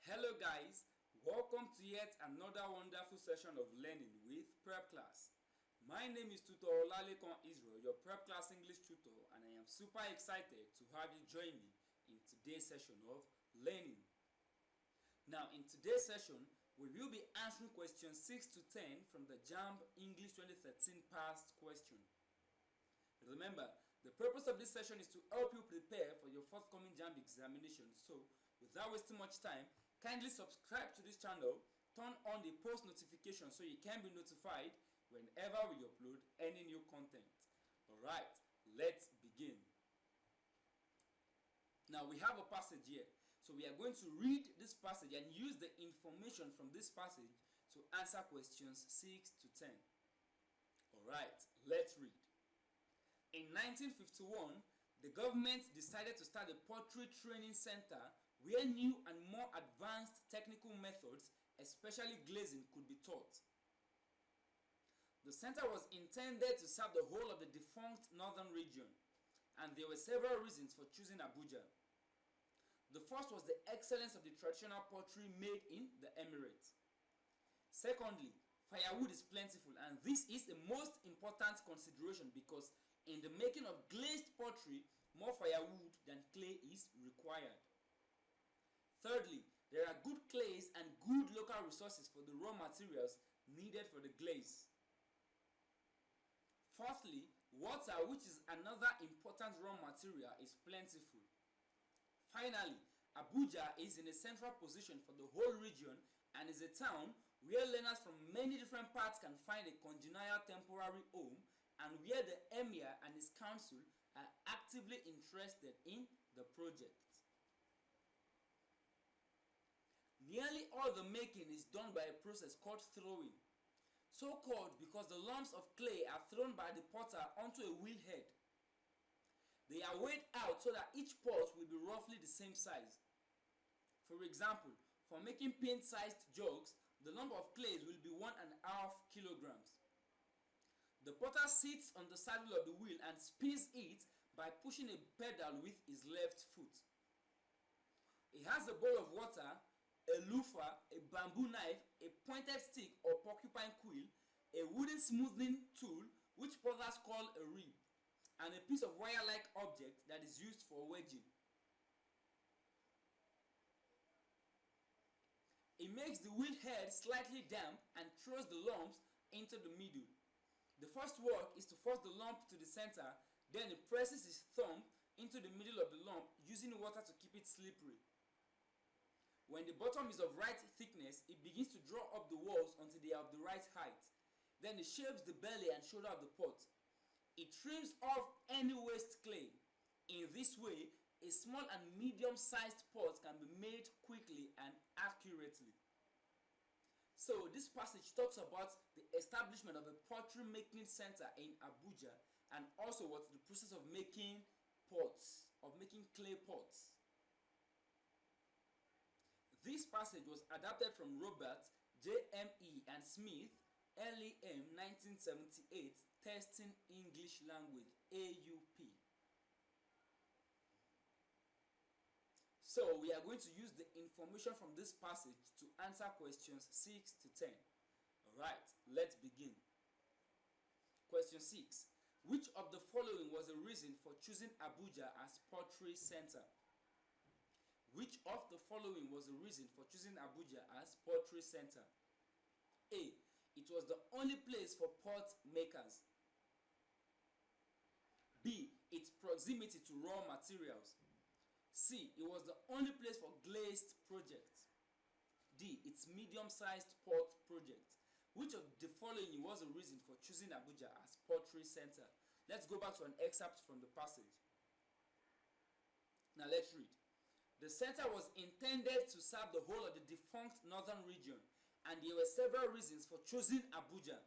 Hello guys, welcome to yet another wonderful session of learning with Prepclass. My name is Tutor Olalekon Israel, your Prepclass English tutor, and I am super excited to have you join me in today's session of learning. Now in today's session, we will be answering questions 6 to 10 from the Jamb English 2013 past question. Remember, the purpose of this session is to help you prepare for your forthcoming Jamb examination. So, without wasting much time, kindly subscribe to this channel, turn on the post notification so you can be notified whenever we upload any new content. Alright, let's begin. Now we have a passage here. So we are going to read this passage and use the information from this passage to answer questions 6 to 10. Alright, let's read. In 1951, the government decided to start a pottery training center where new and more advanced technical methods, especially glazing, could be taught. The center was intended to serve the whole of the defunct northern region, and there were several reasons for choosing Abuja. The first was the excellence of the traditional pottery made in the Emirates. Secondly, firewood is plentiful, and this is the most important consideration because in the making of glazed pottery, more firewood than clay is required. Thirdly, there are good clays and good local resources for the raw materials needed for the glaze. Fourthly, water, which is another important raw material, is plentiful. Finally, Abuja is in a central position for the whole region and is a town where learners from many different parts can find a congenial temporary home and where the Emir and his council are actively interested in the project. Nearly all the making is done by a process called throwing, so called because the lumps of clay are thrown by the potter onto a wheel head. They are weighed out so that each pot will be roughly the same size. For example, for making pint-sized jugs, the lump of clay will be 1.5 kilograms. The potter sits on the saddle of the wheel and spins it by pushing a pedal with his left foot. He has a bowl of water, a loofah, a bamboo knife, a pointed stick or porcupine quill, a wooden smoothing tool which potters call a rib, and a piece of wire-like object that is used for wedging. He makes the wheel head slightly damp and throws the lumps into the middle. The first work is to force the lump to the center, then he presses his thumb into the middle of the lump using water to keep it slippery. When the bottom is of right thickness, he begins to draw up the walls until they are of the right height. Then he shapes the belly and shoulder of the pot. He trims off any waste clay. In this way, a small and medium-sized pot can be made quickly and accurately. So this passage talks about the establishment of a pottery making center in Abuja and also what's the process of making pots, of making clay pots. This passage was adapted from Robert, JME and Smith, LEM 1978, Testing English Language, AUP. So we are going to use the information from this passage to answer questions 6 to 10. Alright, let's begin. Question 6. Which of the following was a reason for choosing Abuja as pottery center? Which of the following was a reason for choosing Abuja as pottery center? A. It was the only place for pot makers. B. Its proximity to raw materials. C. It was the only place for glazed projects. D. Its medium-sized pot project. Which of the following was a reason for choosing Abuja as pottery center? Let's go back to an excerpt from the passage. Now let's read. The center was intended to serve the whole of the defunct northern region, and there were several reasons for choosing Abuja.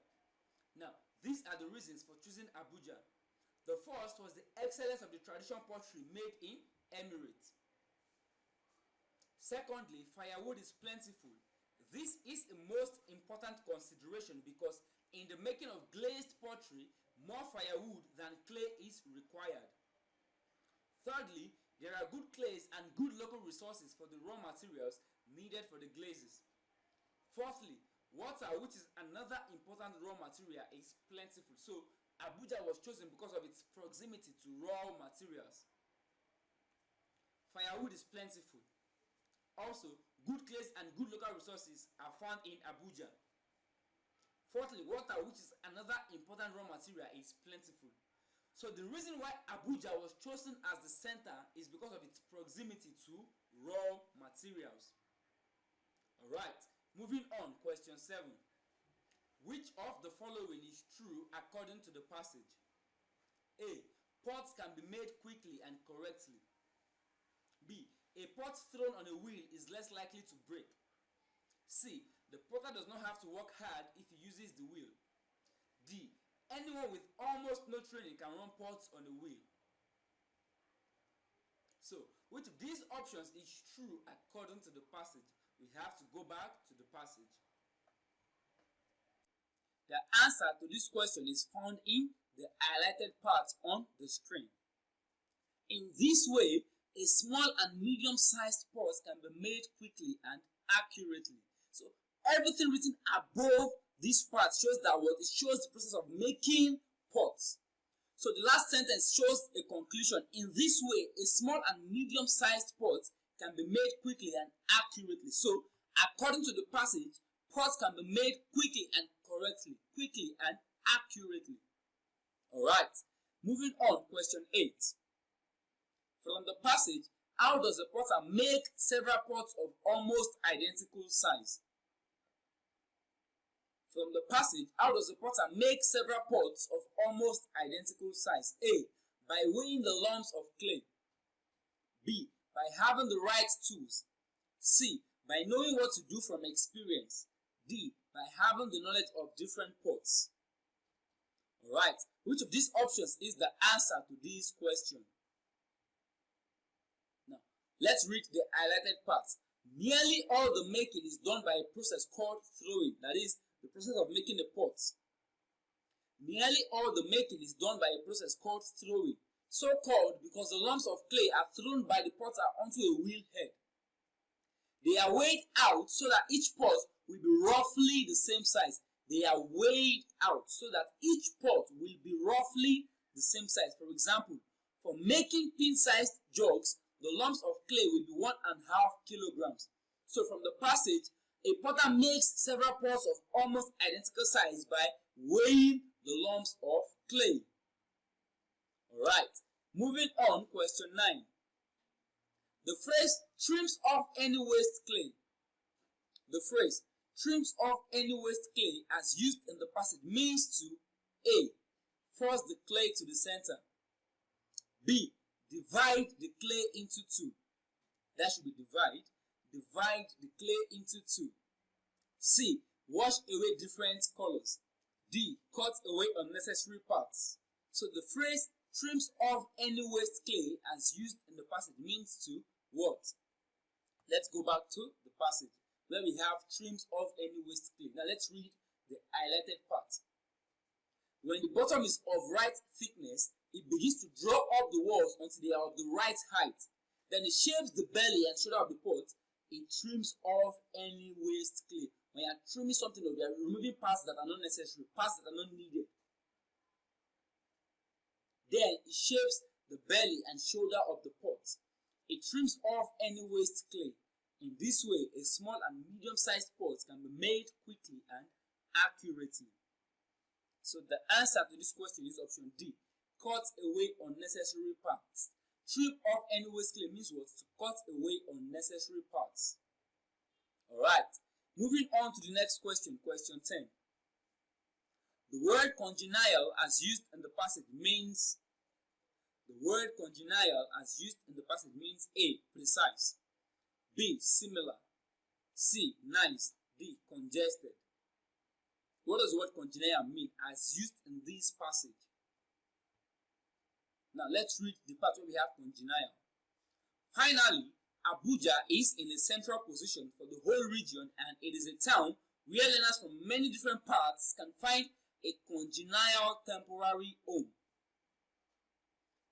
Now, these are the reasons for choosing Abuja. The first was the excellence of the traditional pottery made in Emirates. Secondly, firewood is plentiful. This is the most important consideration because in the making of glazed pottery, more firewood than clay is required. Thirdly, there are good clays and good local resources for the raw materials needed needed for the glazes. Fourthly, water, which is another important raw material, is plentiful. So Abuja was chosen because of its proximity to raw materials. Firewood is plentiful. Also, good clays and good local resources are found in Abuja. Fourthly, water, which is another important raw material, is plentiful. So the reason why Abuja was chosen as the center is because of its proximity to raw materials. Alright, moving on, question 7. Which of the following is true according to the passage? A. Pots can be made quickly and correctly. B. A pot thrown on a wheel is less likely to break. C. The potter does not have to work hard if he uses the wheel. D. Anyone with almost no training can run pots on a wheel. So, which of these options is true according to the passage? We have to go back to the passage. The answer to this question is found in the highlighted part on the screen. In this way, a small and medium-sized pot can be made quickly and accurately. So everything written above this part shows that what it shows the process of making pots. So the last sentence shows a conclusion. In this way, a small and medium-sized pot can be made quickly and accurately. So according to the passage, pots can be made quickly and correctly, quickly and accurately. Alright, moving on, question 8. From the passage, how does a potter make several pots of almost identical size? From the passage, how does a potter make several pots of almost identical size? A. By weighing the lumps of clay. B. By having the right tools. C. By knowing what to do from experience. D. By having the knowledge of different pots. Alright, which of these options is the answer to this question? Now, let's read the highlighted parts. Nearly all the making is done by a process called throwing, that is, the process of making the pots. Nearly all the making is done by a process called throwing, so called because the lumps of clay are thrown by the potter onto a wheel head. They are weighed out so that each pot will be roughly the same size. They are weighed out so that each pot will be roughly the same size. For example, for making pin-sized jugs, the lumps of clay will be 1.5 kilograms. So from the passage, a potter makes several pots of almost identical size by weighing the lumps of clay. Alright, moving on, question 9. The phrase trims off any waste clay. The phrase trims off any waste clay as used in the passage means to A. Force the clay to the center. B. Divide the clay into two. That should be divide. Divide the clay into two. C. Wash away different colors. D. Cut away unnecessary parts. So the phrase trims off any waste clay as used in the passage means to what? Let's go back to the passage where we have trims off any waste clay. Now let's read the highlighted part. When the bottom is of right thickness, it begins to draw up the walls until they are of the right height. Then it shapes the belly and shoulder of the pot. It trims off any waste clay. When you are trimming something off, you are removing parts that are not necessary, parts that are not needed. Then it shapes the belly and shoulder of the pot. It trims off any waste clay. In this way, a small and medium-sized pot can be made quickly and accurately. So the answer to this question is option D. Cut away unnecessary parts. Trim off any waste clay means what? To cut away unnecessary parts. Alright, moving on to the next question, question 10. The word congenial as used in the passage means A. Precise. B. Similar. C. Nice. D. Congested. What does the word congenial mean as used in this passage? Now let's read the part where we have congenial. Finally, Abuja is in a central position for the whole region, and it is a town where learners from many different parts can find a congenial temporary home.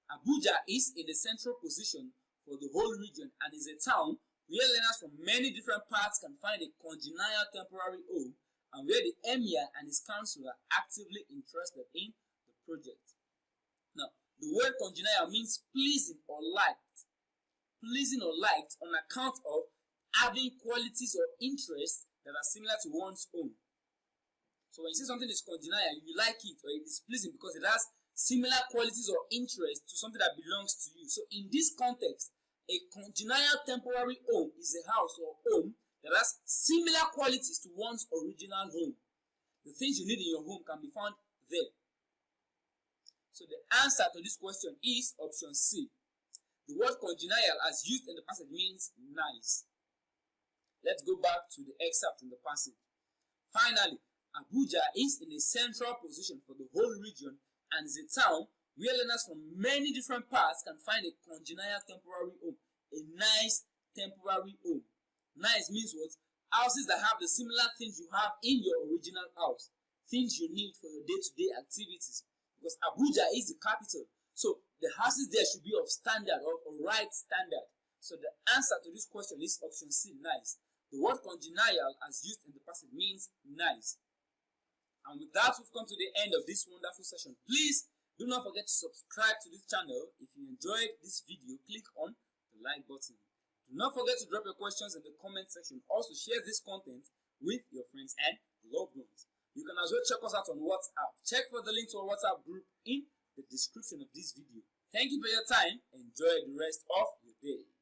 Abuja is in a central position for the whole region and is a town where learners from many different parts can find a congenial temporary home, and where the emir and his council are actively interested in the project. Now, the word congenial means pleasing or liked. Pleasing or liked on account of having qualities or interests that are similar to one's own. So when you say something is congenial, you like it or it is pleasing because it has similar qualities or interests to something that belongs to you. So in this context, a congenial temporary home is a house or home that has similar qualities to one's original home. The things you need in your home can be found there. So the answer to this question is option C. The word congenial as used in the passage means nice. Let's go back to the excerpt in the passage. Finally, Abuja is in a central position for the whole region and is a town where learners from many different parts can find a congenial temporary home. A nice temporary home. Nice means what? Houses that have the similar things you have in your original house. Things you need for your day-to-day activities. Because Abuja is the capital. So the houses there should be of standard or right standard. So the answer to this question is option C, nice. The word congenial as used in the passage means nice. And with that, we've come to the end of this wonderful session. Please do not forget to subscribe to this channel. If you enjoyed this video, click on the like button. Do not forget to drop your questions in the comment section. Also share this content with your friends and loved ones. You can as well check us out on WhatsApp. Check for the link to our WhatsApp group in the description of this video. Thank you for your time. Enjoy the rest of your day.